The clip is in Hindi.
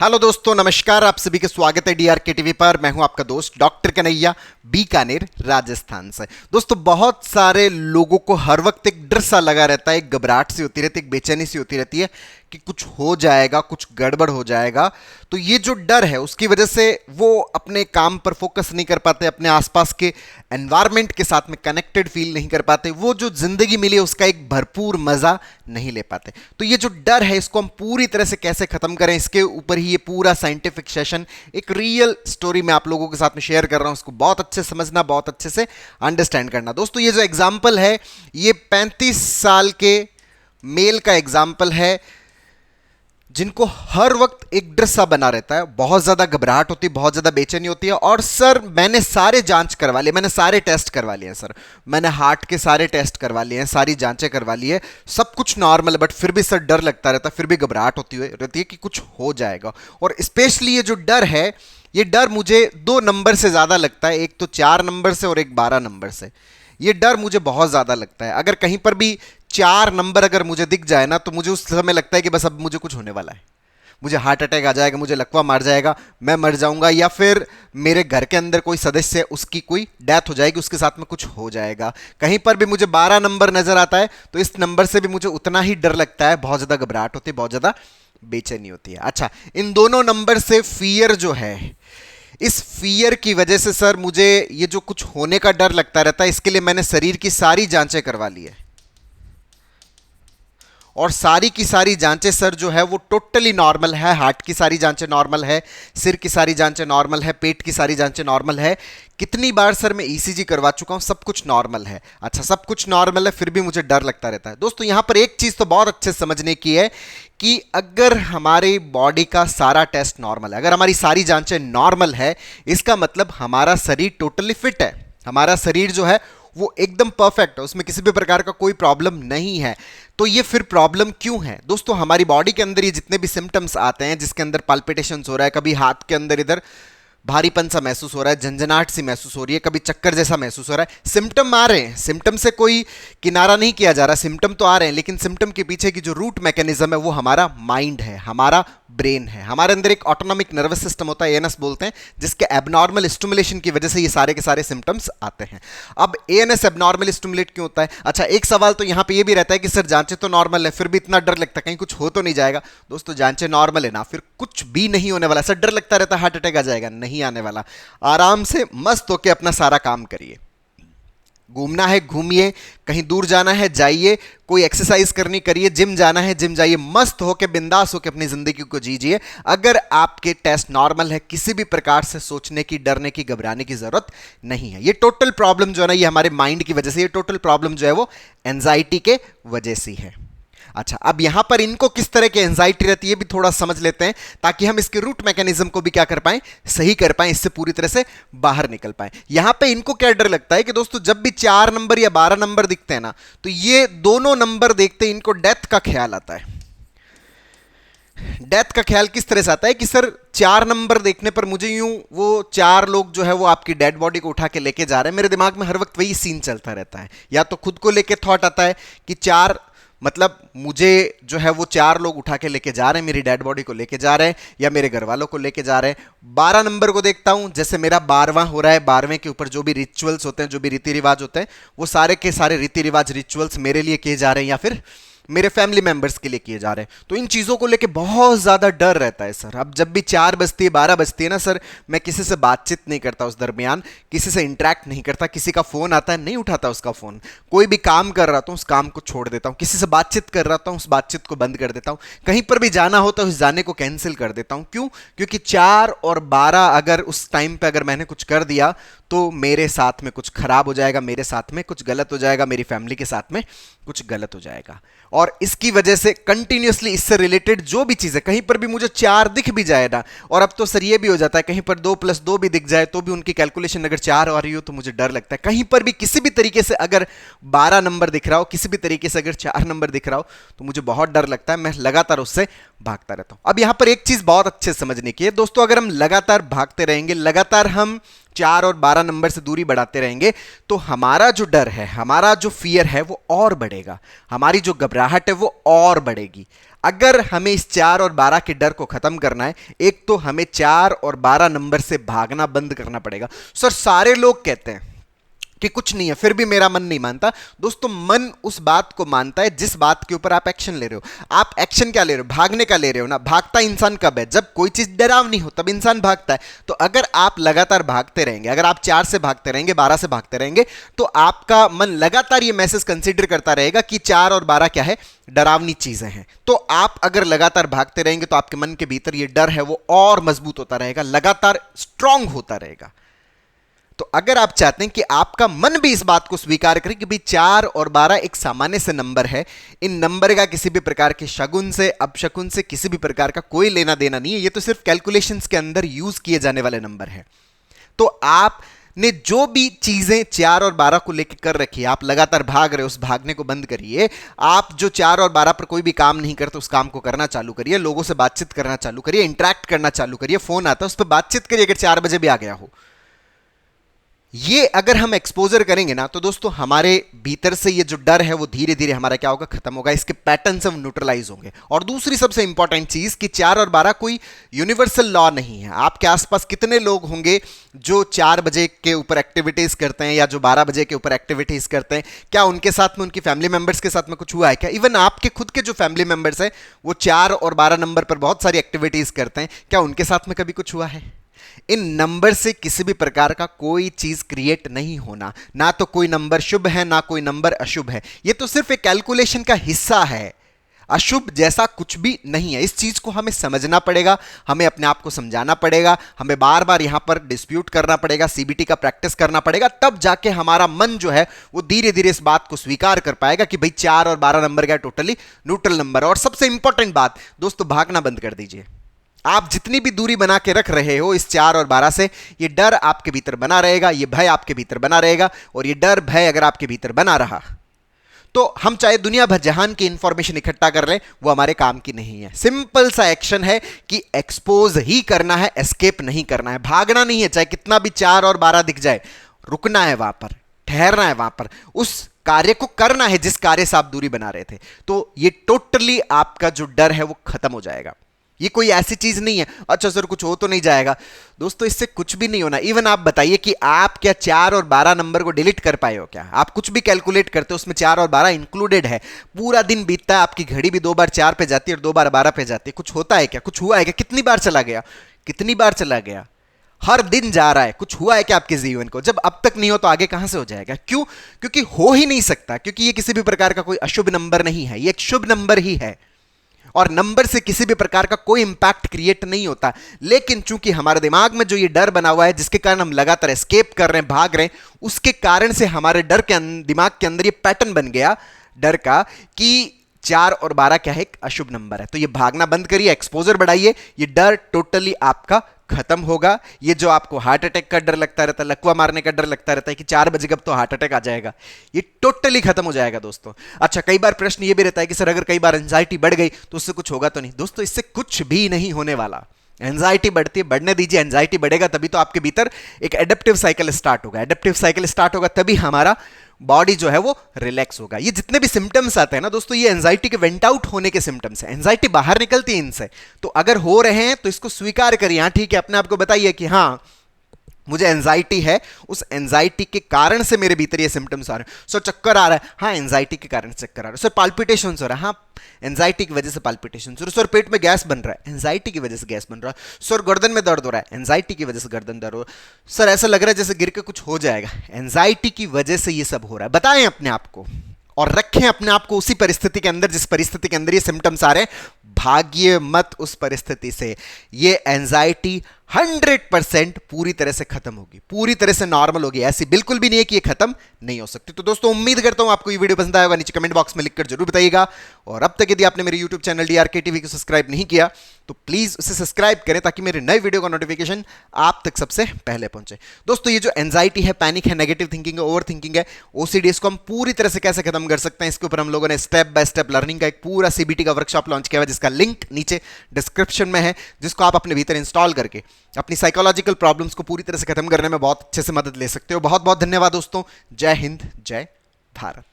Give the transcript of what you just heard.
हेलो दोस्तों, नमस्कार। आप सभी का स्वागत है डीआरके टीवी पर। मैं हूं आपका दोस्त डॉक्टर कन्हैया, बीकानेर, राजस्थान से। दोस्तों, बहुत सारे लोगों को हर वक्त एक डर सा लगा रहता है, एक घबराहट सी होती रहती है, एक बेचैनी सी होती रहती है कि कुछ हो जाएगा, कुछ गड़बड़ हो जाएगा। तो ये जो डर है उसकी वजह से वो अपने काम पर फोकस नहीं कर पाते, अपने आसपास के एनवायरनमेंट के साथ में कनेक्टेड फील नहीं कर पाते, वो जो जिंदगी मिली है उसका एक भरपूर मजा नहीं ले पाते। तो ये जो डर है इसको हम पूरी तरह से कैसे खत्म करें, इसके ऊपर ही ये पूरा साइंटिफिक सेशन, एक रियल स्टोरी मैं आप लोगों के साथ में शेयर कर रहा हूं। उसको बहुत अच्छे से समझना, बहुत अच्छे से अंडरस्टैंड करना। दोस्तों, ये जो एग्जाम्पल है ये 35 साल के मेल का एग्जाम्पल है जिनको हर वक्त एक डर सा बना रहता है, बहुत ज्यादा घबराहट होती है, बहुत ज्यादा बेचैनी होती है। और सर, मैंने सारे जांच करवा लिए, मैंने सारे टेस्ट करवा लिए हैं सर, मैंने हार्ट के सारे टेस्ट करवा लिए हैं, सारी जांचें करवा ली है, सब कुछ नॉर्मल है, बट फिर भी सर डर लगता रहता है, फिर भी घबराहट होती रहती है कि कुछ हो जाएगा। और स्पेशली ये जो डर है, ये डर मुझे 2 नंबर से ज्यादा लगता है, एक तो 4 नंबर से और एक 12 नंबर से। ये डर मुझे बहुत ज्यादा लगता है। अगर कहीं पर भी 4 नंबर अगर मुझे दिख जाए ना, तो मुझे उस समय लगता है कि बस अब मुझे कुछ होने वाला है, मुझे हार्ट अटैक आ जाएगा, मुझे लकवा मार जाएगा, मैं मर जाऊंगा, या फिर मेरे घर के अंदर कोई सदस्य है उसकी कोई डेथ हो जाएगी, उसके साथ में कुछ हो जाएगा। कहीं पर भी मुझे 12 नंबर नजर आता है तो इस नंबर से भी मुझे उतना ही डर लगता है, बहुत ज्यादा घबराहट होती है, बहुत ज्यादा बेचैनी होती है। अच्छा, इन दोनों नंबर से फियर जो है, इस फियर की वजह से सर मुझे ये जो कुछ होने का डर लगता रहता है, इसके लिए मैंने शरीर की सारी जांचें करवा ली है। और सारी की सारी जांचें सर जो है वो टोटली नॉर्मल है। हार्ट की सारी जांचें नॉर्मल है, सिर की सारी जांचें नॉर्मल है, पेट की सारी जांचें नॉर्मल है। कितनी बार सर मैं ईसीजी करवा चुका हूं, सब कुछ नॉर्मल है। अच्छा, सब कुछ नॉर्मल है, फिर भी मुझे डर लगता रहता है। दोस्तों, यहां पर एक चीज तो बहुत अच्छे से समझने की है कि अगर हमारी बॉडी का सारा टेस्ट नॉर्मल है, अगर हमारी सारी जांचें नॉर्मल है, इसका मतलब हमारा शरीर टोटली फिट है, हमारा शरीर जो है वो एकदम परफेक्ट है, उसमें किसी भी प्रकार का कोई प्रॉब्लम नहीं है। तो ये फिर प्रॉब्लम क्यों है? दोस्तों, हमारी बॉडी के अंदर ये जितने भी सिम्टम्स आते हैं, जिसके अंदर पाल्पिटेशंस हो रहा है, कभी हाथ के अंदर इधर भारीपन सा महसूस हो रहा है, झंझनाहट सी महसूस हो रही है, कभी चक्कर जैसा महसूस हो रहा है, सिम्टम आ रहे हैं, सिम्टम से कोई किनारा नहीं किया जा रहा, सिम्टम तो आ रहे हैं, लेकिन सिम्टम के पीछे की जो रूट मैकेनिज्म है वो हमारा माइंड है, हमारा ब्रेन है। हमारे अंदर एक ऑटोनॉमिक नर्वस सिस्टम होता है, एएनएस बोलते हैं, जिसके एबनॉर्मल स्टिमुलेशन की वजह से ये सारे के सारे सिम्टम्स आते हैं। अब एएनएस एबनॉर्मल स्टिमुलेट क्यों होता है? अच्छा, एक सवाल तो यहां पे ये भी रहता है कि सर जांचें तो नॉर्मल है, फिर भी इतना डर लगता है कहीं कुछ हो तो नहीं जाएगा। दोस्तों, जांचें नॉर्मल है ना, फिर कुछ भी नहीं होने वाला। सर डर लगता रहता है हार्ट अटैक आ जाएगा, नहीं आने वाला। आराम से मस्त होकर अपना सारा काम करिए। घूमना है घूमिए, कहीं दूर जाना है जाइए, कोई एक्सरसाइज करनी करिए, जिम जाना है जिम जाइए, मस्त होके बिंदास होके अपनी जिंदगी को जीजिए। अगर आपके टेस्ट नॉर्मल है, किसी भी प्रकार से सोचने की, डरने की, घबराने की जरूरत नहीं है। ये टोटल प्रॉब्लम जो है ना, ये हमारे माइंड की वजह से, ये टोटल प्रॉब्लम जो है वो एंजाइटी के वजह से है। अच्छा, अब यहां पर इनको किस तरह की एंजाइटी रहती है भी थोड़ा समझ लेते हैं, ताकि हम इसके रूट मैकेनिज्म को भी क्या कर पाएं, सही कर पाएं, इससे पूरी तरह से बाहर निकल पाएं। यहां पे इनको क्या डर लगता है कि दोस्तों, जब भी 4 नंबर या 12 नंबर दिखते हैं ना, तो ये दोनों नंबर देखते हैं, इनको डेथ का ख्याल आता है। डेथ का ख्याल किस तरह से आता है कि सर 4 नंबर देखने पर मुझे यूं वो 4 लोग जो है वो आपकी डेड बॉडी को उठा के लेके जा रहे हैं, मेरे दिमाग में हर वक्त वही सीन चलता रहता है। या तो खुद को लेके थॉट आता है कि 4 मतलब मुझे जो है वो 4 लोग उठा के लेके जा रहे हैं, मेरी डेड बॉडी को लेके जा रहे हैं, या मेरे घर वालों को लेके जा रहे हैं। 12 नंबर को देखता हूं, जैसे मेरा 12वां हो रहा है, 12वें के ऊपर जो भी रिचुअल्स होते हैं, जो भी रीति रिवाज होते हैं, वो सारे के सारे रीति रिवाज रिचुअल्स मेरे लिए किए जा रहे हैं या फिर मेरे फैमिली मेंबर्स के लिए किए जा रहे हैं। तो इन चीज़ों को लेके बहुत ज़्यादा डर रहता है सर। अब जब भी 4 बजती है, 12 बजती है ना सर, मैं किसी से बातचीत नहीं करता उस दरमियान, किसी से इंटरेक्ट नहीं करता, किसी का फ़ोन आता है नहीं उठाता उसका फ़ोन, कोई भी काम कर रहा था उस काम को छोड़ देता हूँ, किसी से बातचीत कर रहा था उस बातचीत को बंद कर देता हूँ, कहीं पर भी जाना होता है उस जाने को कैंसिल कर देता हूँ। क्यों? क्योंकि 4 और 12 अगर उस टाइम पे अगर मैंने कुछ कर दिया तो मेरे साथ में कुछ खराब हो जाएगा, मेरे साथ में कुछ गलत हो जाएगा, मेरी फैमिली के साथ में कुछ गलत हो जाएगा। और इसकी वजह से कंटिन्यूअसली इससे रिलेटेड जो भी चीज़ है, कहीं पर भी मुझे 4 दिख भी जाए ना, और अब तो सर ये भी हो जाता है कहीं पर 2 + 2 भी दिख जाए तो भी उनकी कैलकुलेशन अगर 4 आ रही हो तो मुझे डर लगता है। कहीं पर भी किसी भी तरीके से अगर 12 नंबर दिख रहा हो, किसी भी तरीके से अगर 4 नंबर दिख रहा हो तो मुझे बहुत डर लगता है, मैं लगातार उससे भागता रहता हूं। अब यहां पर एक चीज बहुत अच्छे से समझने की है दोस्तों, अगर हम लगातार भागते रहेंगे, लगातार हम 4 और 12 नंबर से दूरी बढ़ाते रहेंगे तो हमारा जो डर है, हमारा जो फियर है वो और बढ़ेगा, हमारी जो घबराहट है वो और बढ़ेगी। अगर हमें इस 4 और 12 के डर को खत्म करना है, एक तो हमें 4 और 12 नंबर से भागना बंद करना पड़ेगा। सर सारे लोग कहते हैं कि कुछ नहीं है, फिर भी मेरा मन नहीं मानता। दोस्तों मन उस बात को मानता है जिस बात के ऊपर आप एक्शन ले रहे हो। आप एक्शन क्या ले रहे हो? भागने का ले रहे हो ना। भागता इंसान कब है? जब कोई चीज डरावनी हो तब इंसान भागता है। तो अगर आप लगातार भागते रहेंगे, अगर आप 4 से भागते रहेंगे, 12 से भागते रहेंगे, तो आपका मन लगातार ये मैसेज कंसीडर करता रहेगा कि 4 और 12 क्या है? डरावनी चीजें हैं। तो आप अगर लगातार भागते रहेंगे तो आपके मन के भीतर ये डर है वो और मजबूत होता रहेगा, लगातार स्ट्रांग होता रहेगा। तो अगर आप चाहते हैं कि आपका मन भी इस बात को स्वीकार करे कि भाई 4 और 12 एक सामान्य से नंबर है, इन नंबर का किसी भी प्रकार के शगुन से, अपशकुन से किसी भी प्रकार का कोई लेना देना नहीं है, ये तो सिर्फ कैलकुलेशंस के अंदर यूज किए जाने वाले नंबर है। तो आपने जो भी चीजें 4 और 12 को लेकर कर रखी है, आप लगातार भाग रहे हो, उस भागने को बंद करिए। आप जो 4 और 12 पर कोई भी काम नहीं करते उस काम को करना चालू करिए, लोगों से बातचीत करना चालू करिए, इंटरेक्ट करना चालू करिए। फोन आता है उस पर बातचीत करिए अगर 4 बजे भी आ गया हो। ये अगर हम एक्सपोजर करेंगे ना तो दोस्तों हमारे भीतर से ये जो डर है वो धीरे धीरे हमारा क्या होगा? खत्म होगा, इसके पैटर्न से न्यूट्रलाइज होंगे। और दूसरी सबसे इंपॉर्टेंट चीज कि 4 और 12 कोई यूनिवर्सल लॉ नहीं है। आपके आसपास कितने लोग होंगे जो 4 बजे के ऊपर एक्टिविटीज करते हैं या जो 12 बजे के ऊपर एक्टिविटीज करते हैं? क्या उनके साथ में, उनकी फैमिली मेंबर्स के साथ में कुछ हुआ है क्या? इवन आपके खुद के जो फैमिली मेंबर्स हैं वो 4 और 12 नंबर पर बहुत सारी एक्टिविटीज करते हैं, क्या उनके साथ में कभी कुछ हुआ है? इन नंबर से किसी भी प्रकार का कोई चीज क्रिएट नहीं होना। ना तो कोई नंबर शुभ है ना कोई नंबर अशुभ है, ये तो सिर्फ एक कैलकुलेशन का हिस्सा है। अशुभ जैसा कुछ भी नहीं है। इस चीज को हमें समझना पड़ेगा, हमें अपने आप को समझाना पड़ेगा, हमें बार बार यहां पर डिस्प्यूट करना पड़ेगा, सीबीटी का प्रैक्टिस करना पड़ेगा, तब जाके हमारा मन जो है वो धीरे धीरे इस बात को स्वीकार कर पाएगा कि भाई 4 और 12 नंबर का टोटली न्यूट्रल नंबर। और सबसे इंपॉर्टेंट बात दोस्तों, भागना बंद कर दीजिए। आप जितनी भी दूरी बना के रख रहे हो इस 4 और 12 से, ये डर आपके भीतर बना रहेगा, ये भय आपके भीतर बना रहेगा। और ये डर भय अगर आपके भीतर बना रहा तो हम चाहे दुनिया भर जहान की इंफॉर्मेशन इकट्ठा कर लें, वो हमारे काम की नहीं है। सिंपल सा एक्शन है कि एक्सपोज ही करना है, एस्केप नहीं करना है, भागना नहीं है। चाहे कितना भी 4 और 12 दिख जाए, रुकना है वहां पर, ठहरना है वहां पर, उस कार्य को करना है जिस कार्य से आप दूरी बना रहे थे। तो ये टोटली आपका जो डर है वो खत्म हो जाएगा। ये कोई ऐसी चीज नहीं है अच्छा सर कुछ हो तो नहीं जाएगा। दोस्तों इससे कुछ भी नहीं होना। इवन आप बताइए कि आप क्या 4 और 12 नंबर को डिलीट कर पाए हो क्या? आप कुछ भी कैलकुलेट करते हो उसमें 4 और 12 इंक्लूडेड है। पूरा दिन बीतता है, आपकी घड़ी भी 2 बार 4 पे जाती है और 2 बार 12 पे जाती है। कुछ होता है क्या? कुछ हुआ है क्या? कितनी बार चला गया? कितनी बार चला गया? हर दिन जा रहा है। कुछ हुआ है क्या आपके जीवन को? जब अब तक नहीं हो तो आगे कहां से हो जाएगा? क्यों? क्योंकि हो ही नहीं सकता, क्योंकि ये किसी भी प्रकार का कोई अशुभ नंबर नहीं है, ये एक शुभ नंबर ही है। और नंबर से किसी भी प्रकार का कोई इंपैक्ट क्रिएट नहीं होता। लेकिन चूंकि हमारे दिमाग में जो ये डर बना हुआ है जिसके कारण हम लगातार एस्केप कर रहे हैं, भाग रहे हैं, उसके कारण से हमारे डर के दिमाग के अंदर ये पैटर्न बन गया डर का कि 4 और 12 क्या है? एक अशुभ नंबर है। तो ये भागना बंद करिए, एक्सपोजर बढ़ाइए, ये डर टोटली आपका खत्म होगा। ये जो आपको हार्ट अटैक का डर लगता रहता है, लकवा मारने का डर लगता रहता है कि 4 बजे कब तो हार्ट अटैक आ जाएगा, ये टोटली खत्म हो जाएगा दोस्तों। अच्छा, कई बार प्रश्न ये भी रहता है कि सर अगर कई बार एंजाइटी बढ़ गई तो उससे कुछ होगा तो नहीं? दोस्तों इससे कुछ भी नहीं होने वाला। एंजाइटी बढ़ती है, बढ़ने दीजिए। एंजाइटी बढ़ेगा तभी तो आपके भीतर एक एडेप्टिव साइकिल स्टार्ट होगा। एडेप्टिव साइकिल स्टार्ट होगा तभी हमारा बॉडी जो है वो रिलैक्स होगा। ये जितने भी सिम्टम्स आते हैं ना दोस्तों, ये एंजाइटी के वेंट आउट होने के सिम्टम्स हैं। एंजाइटी बाहर निकलती है इनसे। तो अगर हो रहे हैं तो इसको स्वीकार करिए। हाँ ठीक है, अपने आप को बताइए कि हाँ मुझे एंजाइटी है, उस एंजाइटी के कारण से मेरे भीतर ये सिम्टम्स आ रहे हैं। सर चक्कर आ रहा है, हाँ एंजाइटी के कारण चक्कर आ रहा है। सर पाल्पिटेशन हो रहा है, हाँ एंजाइटी की वजह से पाल्पिटेशन। सर पेट में गैस बन रहा है, एंजाइटी की वजह से गैस बन रहा है। सर गर्दन में दर्द हो रहा है, एंजाइटी की वजह से गर्दन दर्द हो रहा है। सर ऐसा लग रहा है जैसे गिर के कुछ हो जाएगा, एंजाइटी की वजह से ये सब हो रहा है। बताएं अपने आप को और रखें अपने आप को उसी परिस्थिति के अंदर जिस परिस्थिति के अंदर ये सिम्टम्स आ रहे हैं। भागिए मत उस परिस्थिति से। ये एंजाइटी 100% पूरी तरह से खत्म होगी, पूरी तरह से नॉर्मल होगी। ऐसी बिल्कुल भी नहीं है कि ये खत्म नहीं हो सकती। तो दोस्तों उम्मीद करता हूं आपको ये वीडियो पसंद आया होगा। नीचे कमेंट बॉक्स में लिखकर जरूर बताइएगा। और अब तक यदि आपने मेरे YouTube चैनल DRK TV को सब्सक्राइब नहीं किया तो प्लीज उसे सब्सक्राइब करें ताकि मेरे नए वीडियो का नोटिफिकेशन आप तक सबसे पहले पहुंचे। दोस्तों ये जो एंजाइटी है, पैनिक है, नेगेटिव थिंकिंग है, ओवर थिंकिंग है, OCD, इसको हम पूरी तरह से कैसे खत्म कर सकते हैं, इसके ऊपर हम लोगों ने स्टेप बाय स्टेप लर्निंग का एक पूरा CBT का वर्कशॉप लॉन्च किया हुआ है, जिसका लिंक नीचे डिस्क्रिप्शन में है, जिसको आप अपने भीतर इंस्टॉल करके अपनी साइकोलॉजिकल प्रॉब्लम्स को पूरी तरह से खत्म करने में बहुत अच्छे से मदद ले सकते हो। बहुत बहुत धन्यवाद दोस्तों। जय हिंद, जय भारत।